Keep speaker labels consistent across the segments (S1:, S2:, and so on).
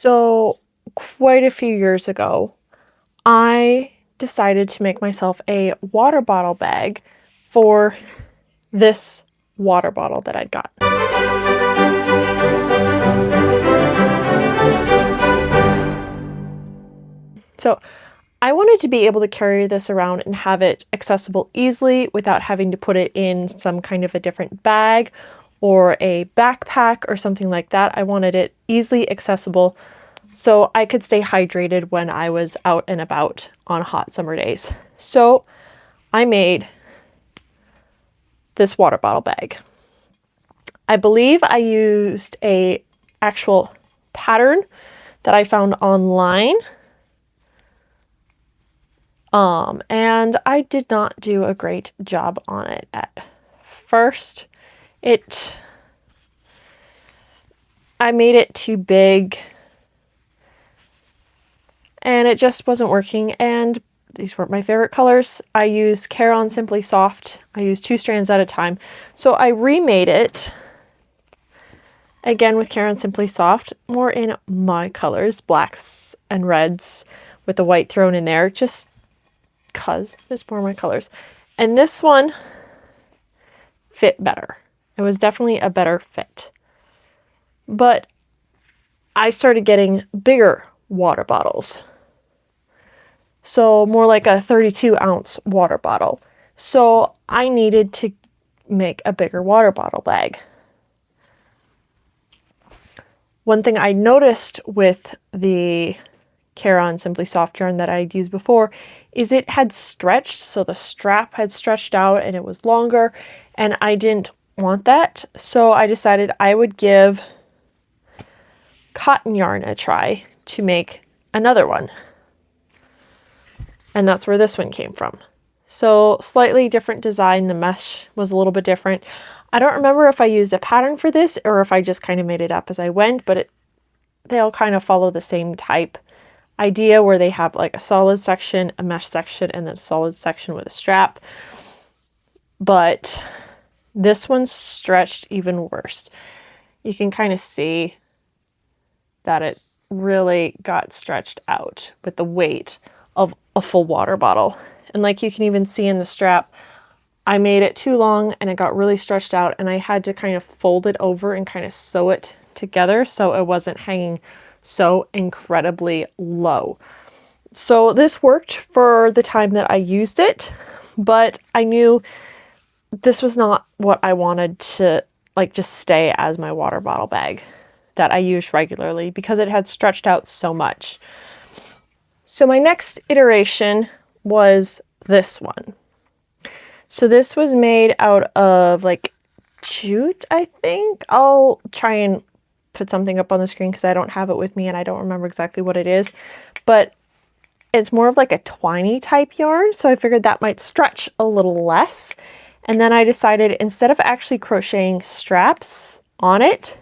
S1: So quite a few years ago, I decided to make myself a water bottle bag for this water bottle that I'd got. So I wanted to be able to carry this around and have it accessible easily without having to put it in some kind of a different bag or a backpack or something like that. I wanted it easily accessible so I could stay hydrated when I was out and about on hot summer days. So I made this water bottle bag. I believe I used a actual pattern that I found online. And I did not do a great job on it at first. I made it too big and it just wasn't working, and these weren't my favorite colors. I used Care Simply Soft. I used 2 strands at a time. So I remade it again with Care Simply Soft, more in my colors, blacks and reds with the white thrown in there, just because there's more of my colors. And this one fit better. It was definitely a better fit. But I started getting bigger water bottles. So more like a 32-ounce water bottle. So I needed to make a bigger water bottle bag. One thing I noticed with the Care Simply Soft yarn that I'd used before is it had stretched, so the strap had stretched out and it was longer, and I didn't want that. So I decided I would give cotton yarn a try to make another one. And that's where this one came from. So slightly different design. The mesh was a little bit different. I don't remember if I used a pattern for this or if I just kind of made it up as I went, but they all kind of follow the same type idea where they have like a solid section, a mesh section, and then a solid section with a strap. But this one's stretched even worse. You can kind of see that it really got stretched out with the weight of a full water bottle. And like you can even see in the strap, I made it too long and it got really stretched out, and I had to kind of fold it over and kind of sew it together so it wasn't hanging so incredibly low. So this worked for the time that I used it, but I knew this was not what I wanted to just stay as my water bottle bag that I use regularly because it had stretched out so much. So my next iteration was this one. So this was made out of jute, I think. I'll try and put something up on the screen because I don't have it with me and I don't remember exactly what it is, but it's more of like a twiny type yarn. So I figured that might stretch a little less. And then I decided instead of actually crocheting straps on it,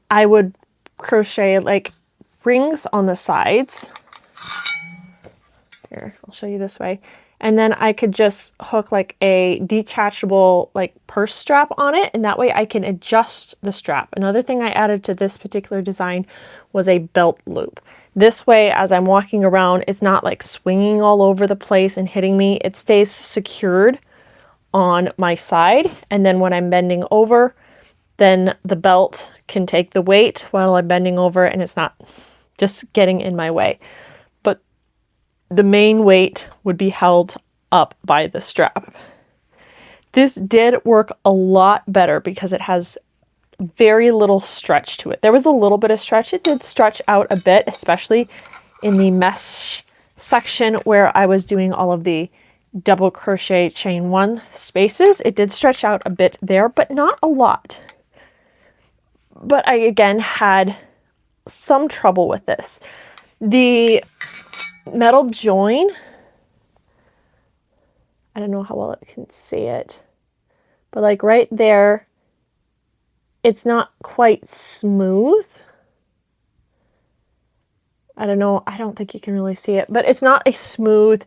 S1: I would crochet rings on the sides. Here, I'll show you this way. And then I could just hook a detachable purse strap on it, and that way I can adjust the strap. Another thing I added to this particular design was a belt loop. This way, as I'm walking around, it's not swinging all over the place and hitting me. It stays secured on my side, and then when I'm bending over, then the belt can take the weight while I'm bending over and it's not just getting in my way. But the main weight would be held up by the strap. This did work a lot better because it has very little stretch to it. There was a little bit of stretch. It did stretch out a bit, especially in the mesh section where I was doing all of the double crochet chain 1 spaces. It did stretch out a bit there, but not a lot. But I, again, had some trouble with this. The metal join, I don't know how well it can see it, but right there, it's not quite smooth. I don't know, I don't think you can really see it, but it's not a smooth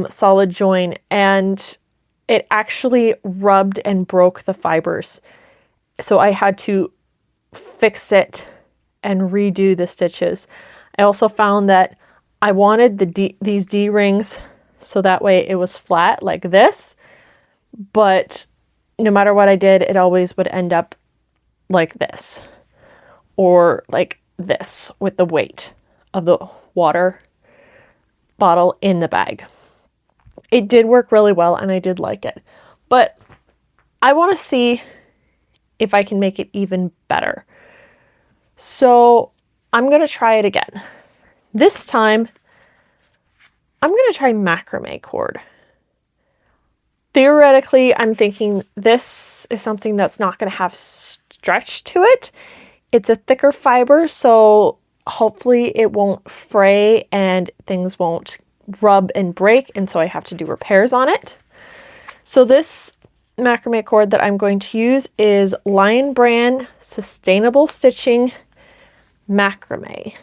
S1: solid join, and it actually rubbed and broke the fibers. So I had to fix it and redo the stitches. I also found that I wanted these D-rings so that way it was flat like this, but no matter what I did, it always would end up like this or like this with the weight of the water bottle in the bag. It did work really well and I did like it, but I want to see if I can make it even better. So I'm going to try it again. This time, I'm going to try macrame cord. Theoretically, I'm thinking this is something that's not going to have stretch to it. It's a thicker fiber, so hopefully it won't fray and things won't rub and break, and so I have to do repairs on it. So this macrame cord that I'm going to use is Lion Brand Sustainable Stitching Macrame.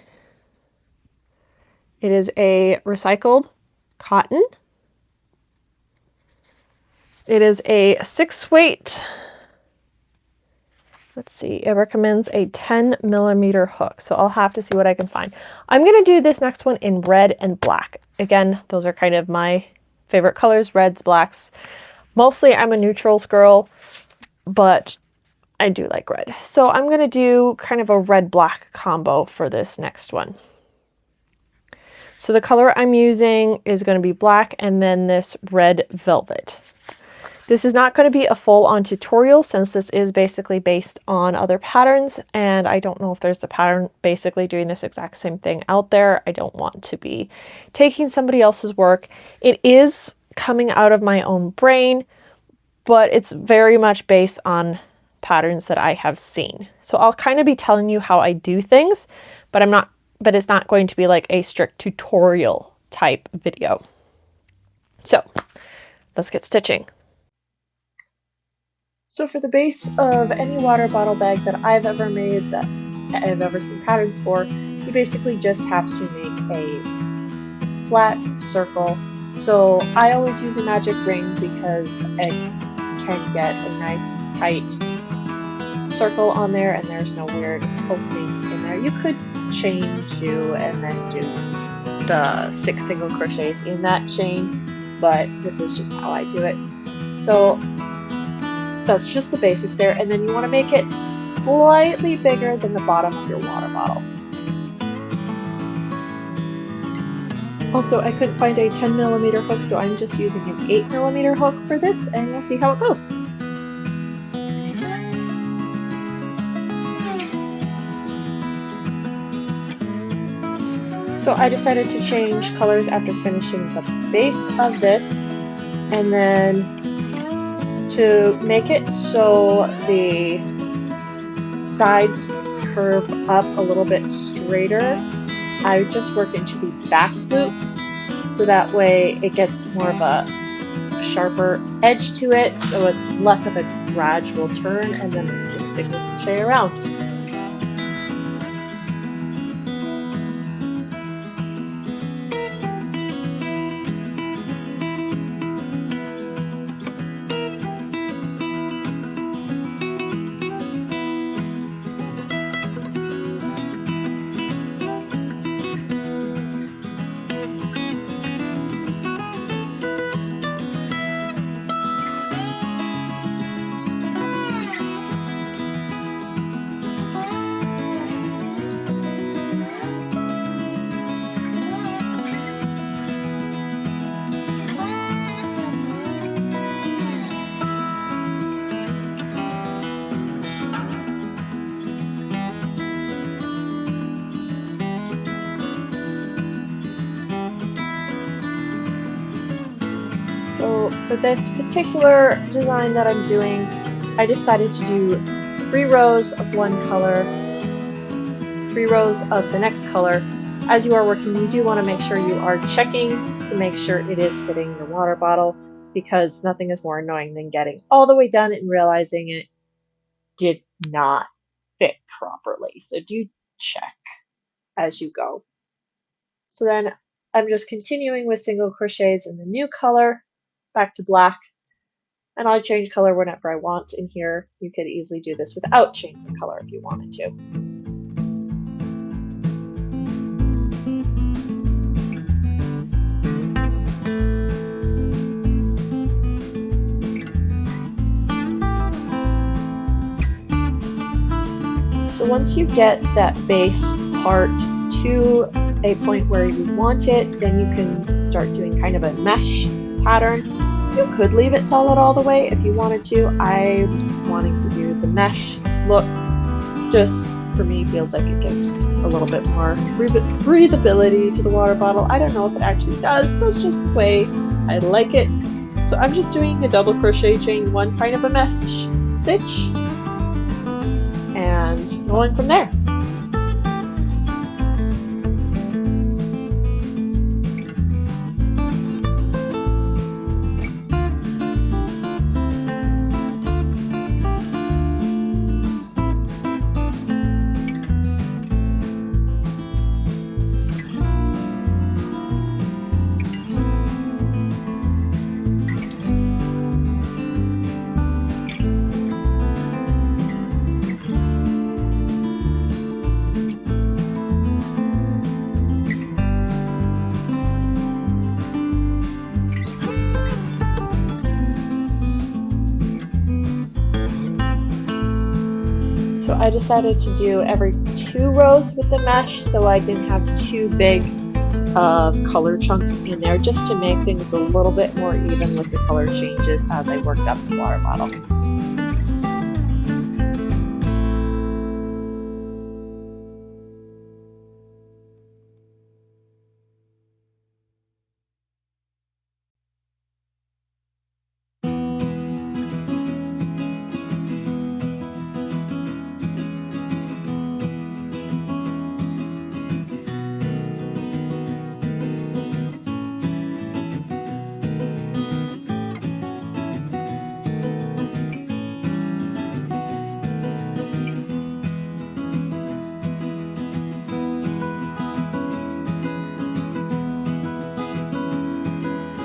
S1: It is a recycled cotton. It is a 6-weight. Let's see, it recommends a 10mm hook, so I'll have to see what I can find. I'm going to do this next one in red and black. Again, those are kind of my favorite colors, reds, blacks. Mostly I'm a neutrals girl, but I do like red. So I'm going to do kind of a red-black combo for this next one. So the color I'm using is going to be black and then this red velvet. This is not going to be a full-on tutorial since this is basically based on other patterns, and I don't know if there's a pattern basically doing this exact same thing out there. I don't want to be taking somebody else's work. It is coming out of my own brain, but it's very much based on patterns that I have seen. So I'll kind of be telling you how I do things, but it's not going to be like a strict tutorial type video. So let's get stitching. So for the base of any water bottle bag that I've ever made, that I've ever seen patterns for, you basically just have to make a flat circle. So I always use a magic ring because it can get a nice tight circle on there and there's no weird opening in there. You could chain 2 and then do the 6 single crochets in that chain, but this is just how I do it. So that's just the basics there, and then you want to make it slightly bigger than the bottom of your water bottle. Also, I couldn't find a 10mm hook, so I'm just using an 8mm hook for this, and we'll see how it goes. So I decided to change colors after finishing the base of this, and then to make it so the sides curve up a little bit straighter, I just work into the back loop so that way it gets more of a sharper edge to it, so it's less of a gradual turn, and then just single crochet around. So for this particular design that I'm doing, I decided to do 3 rows of one color, 3 rows of the next color. As you are working, you do want to make sure you are checking to make sure it is fitting your water bottle, because nothing is more annoying than getting all the way done and realizing it did not fit properly. So do check as you go. So then I'm just continuing with single crochets in the new color, back to black, and I'll change color whenever I want in here. You could easily do this without changing color if you wanted to. once you get that base part to a point where you want it, then you can start doing kind of a mesh pattern. You could leave it solid all the way if you wanted to. I'm wanting to do the mesh look. Just for me, feels like it gives a little bit more breathability to the water bottle. I don't know if it actually does. That's just the way I like it. So I'm just doing a double crochet chain one, kind of a mesh stitch, and going from there. So I decided to do every 2 rows with the mesh, so I didn't have too big of color chunks in there, just to make things a little bit more even with the color changes as I worked up the water bottle.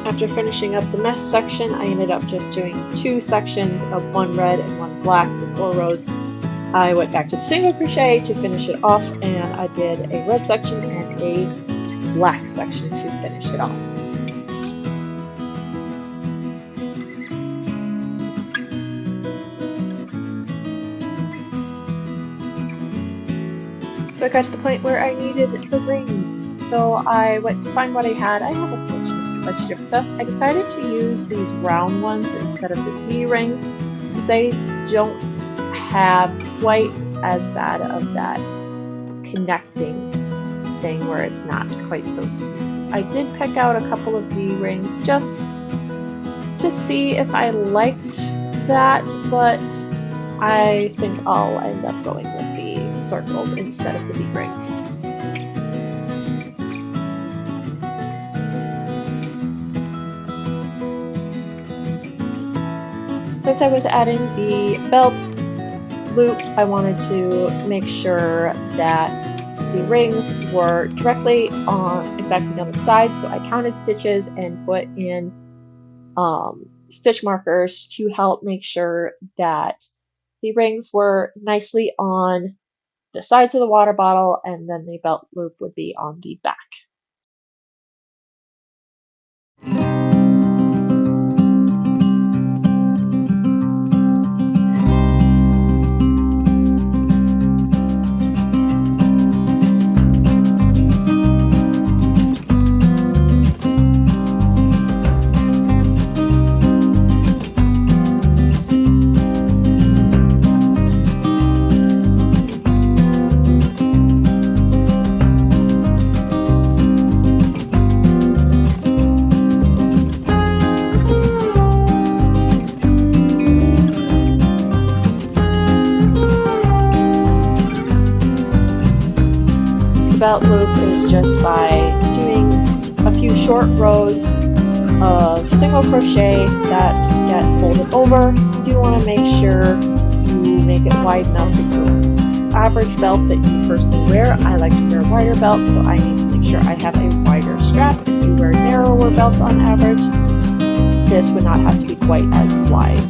S1: After finishing up the mesh section, I ended up just doing 2 sections of 1 red and 1 black, so 4 rows. I went back to the single crochet to finish it off, and I did a red section and a black section to finish it off. So I got to the point where I needed the rings, so I went to find what I had. I have a bunch of different stuff. I decided to use these round ones instead of the V rings because they don't have quite as bad of that connecting thing where it's not quite so smooth. I did pick out a couple of V rings just to see if I liked that, but I think I'll end up going with the circles instead of the V rings. Since I was adding the belt loop, I wanted to make sure that the rings were directly on, exactly on the side, so I counted stitches and put in stitch markers to help make sure that the rings were nicely on the sides of the water bottle, and then the belt loop would be on the back. Belt loop is just by doing a few short rows of single crochet that get folded over. You do want to make sure you make it wide enough for the average belt that you personally wear. I like to wear wider belts, so I need to make sure I have a wider strap. If you wear narrower belts on average, this would not have to be quite as wide.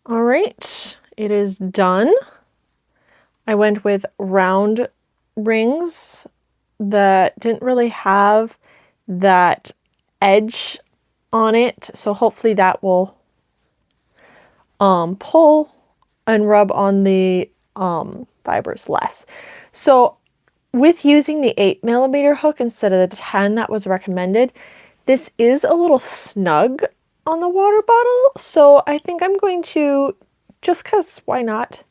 S1: All right, it is done. I went with round rings that didn't really have that edge on it, so hopefully that will pull and rub on the fibers less. So with using the 8mm hook instead of the 10 that was recommended, this is a little snug on the water bottle, so I think I'm going to, just because why not,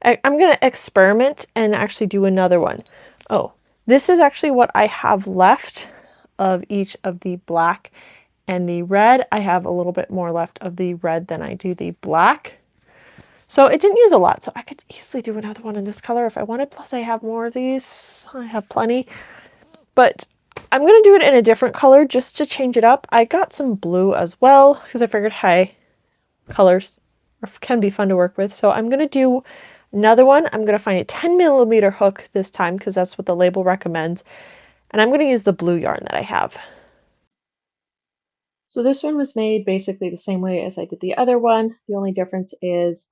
S1: I'm going to experiment and actually do another one. Oh, this is actually what I have left of each of the black and the red. I have a little bit more left of the red than I do the black. So it didn't use a lot, so I could easily do another one in this color if I wanted. Plus I have more of these. I have plenty. But I'm going to do it in a different color just to change it up. I got some blue as well because I figured, hey, colors can be fun to work with. So I'm going to do another one. I'm going to find a 10mm hook this time because that's what the label recommends. And I'm going to use the blue yarn that I have. So this one was made basically the same way as I did the other one. The only difference is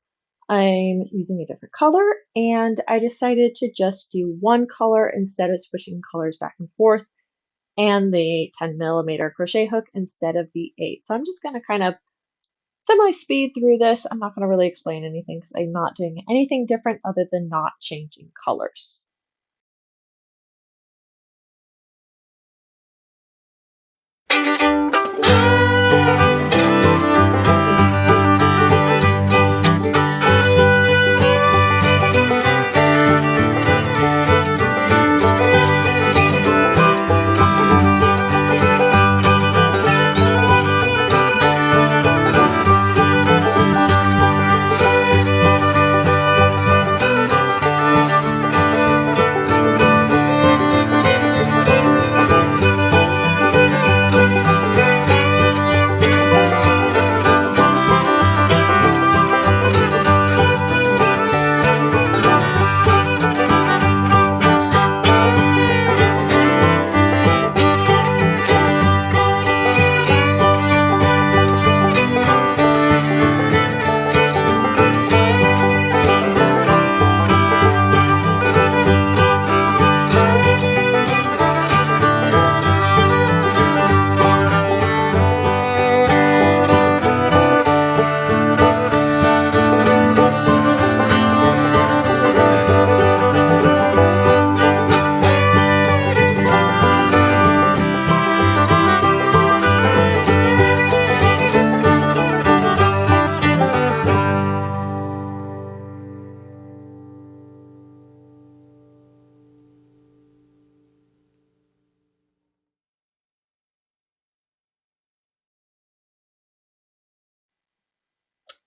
S1: I'm using a different color, and I decided to just do one color instead of switching colors back and forth, and the 10mm crochet hook instead of the 8. So I'm just going to kind of semi-speed through this. I'm not going to really explain anything because I'm not doing anything different other than not changing colors.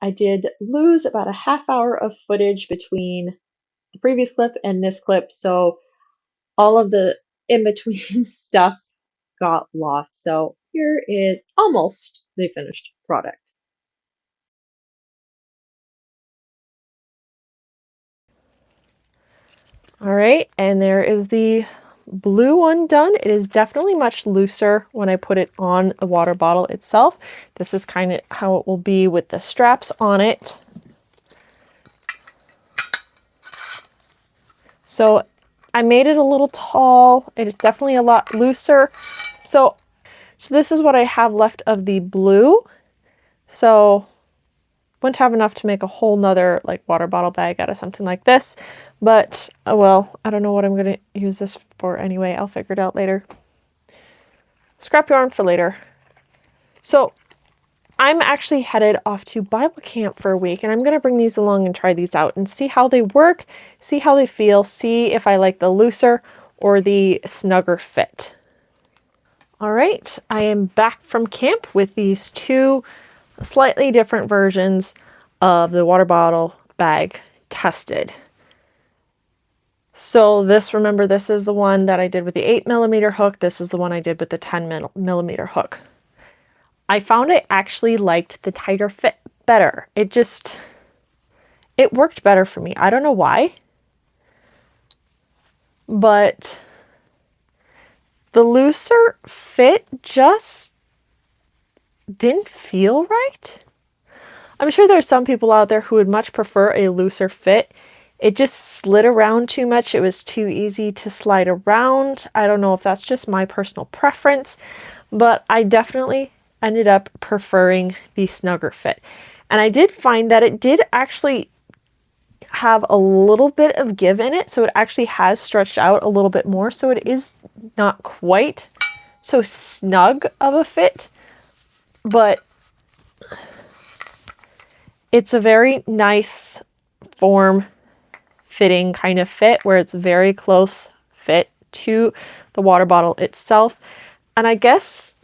S1: I did lose about a half hour of footage between the previous clip and this clip, so all of the in-between stuff got lost. So here is almost the finished product. All right, and there is the blue one done. It is definitely much looser when I put it on the water bottle itself. This is kind of how it will be with the straps on it. So I made it a little tall. It is definitely a lot looser. So this is what I have left of the blue. So wouldn't have enough to make a whole nother like water bottle bag out of something like this, but well, I don't know what I'm going to use this for anyway. I'll figure it out later. Scrap yarn for later. So I'm actually headed off to Bible camp for a week, and I'm going to bring these along and try these out and see how they work, see how they feel, see if I like the looser or the snugger fit. All right, I am back from camp with these two slightly different versions of the water bottle bag tested. So this, remember, this is the one that I did with the 8mm hook. This is the one I did with the 10mm hook. I found I actually liked the tighter fit better. It worked better for me. I don't know why, but the looser fit just didn't feel right. I'm sure there's some people out there who would much prefer a looser fit. It just slid around too much. It was too easy to slide around. I don't know if that's just my personal preference, but I definitely ended up preferring the snugger fit. And I did find that it did actually have a little bit of give in it, so it actually has stretched out a little bit more, so it is not quite so snug of a fit, but it's a very nice form fitting kind of fit where it's very close fit to the water bottle itself. And I guess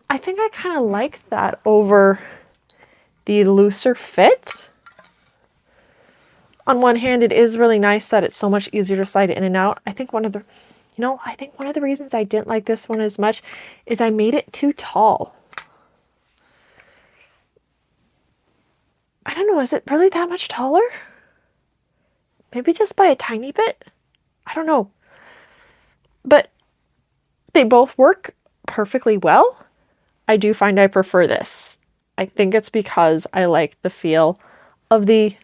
S1: I think I kind of like that over the looser fit. On one hand, it is really nice that it's so much easier to slide in and out. I think one of the reasons I didn't like this one as much is I made it too tall. I don't know, is it really that much taller? Maybe just by a tiny bit? I don't know. But they both work perfectly well. I do find I prefer this. I think it's because I like the feel of the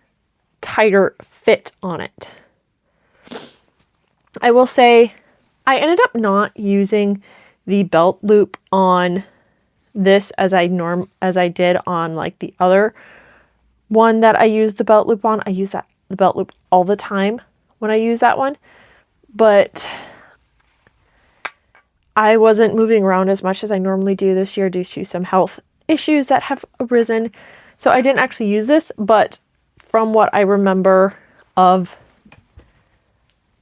S1: tighter fit on it. I will say I ended up not using the belt loop on this as I did on like the other one that I used the belt loop on. I use the belt loop all the time when I use that one, but I wasn't moving around as much as I normally do this year due to some health issues that have arisen. So I didn't actually use this, but from what I remember of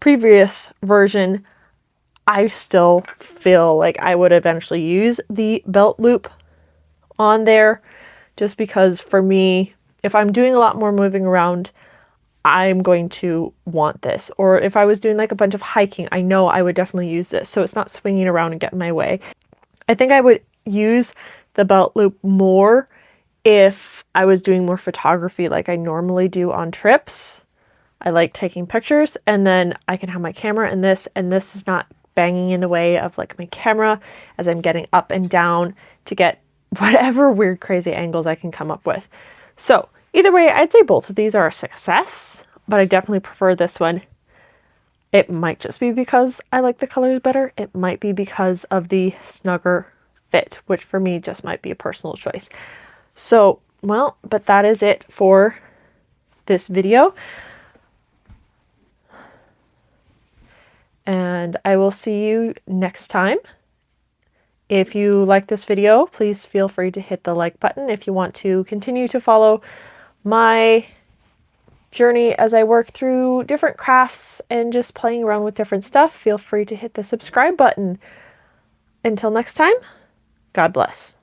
S1: previous version, I still feel like I would eventually use the belt loop on there, just because for me, if I'm doing a lot more moving around, I'm going to want this. Or if I was doing like a bunch of hiking, I know I would definitely use this, so it's not swinging around and getting in my way. I think I would use the belt loop more if I was doing more photography like I normally do on trips. I like taking pictures, and then I can have my camera in this, and this is not banging in the way of like my camera as I'm getting up and down to get whatever weird crazy angles I can come up with. So either way, I'd say both of these are a success, but I definitely prefer this one. It might just be because I like the colors better. It might be because of the snugger fit, which for me just might be a personal choice. So, well, but that is it for this video. And I will see you next time. If you like this video, please feel free to hit the like button. If you want to continue to follow my journey as I work through different crafts and just playing around with different stuff, feel free to hit the subscribe button. Until next time, God bless.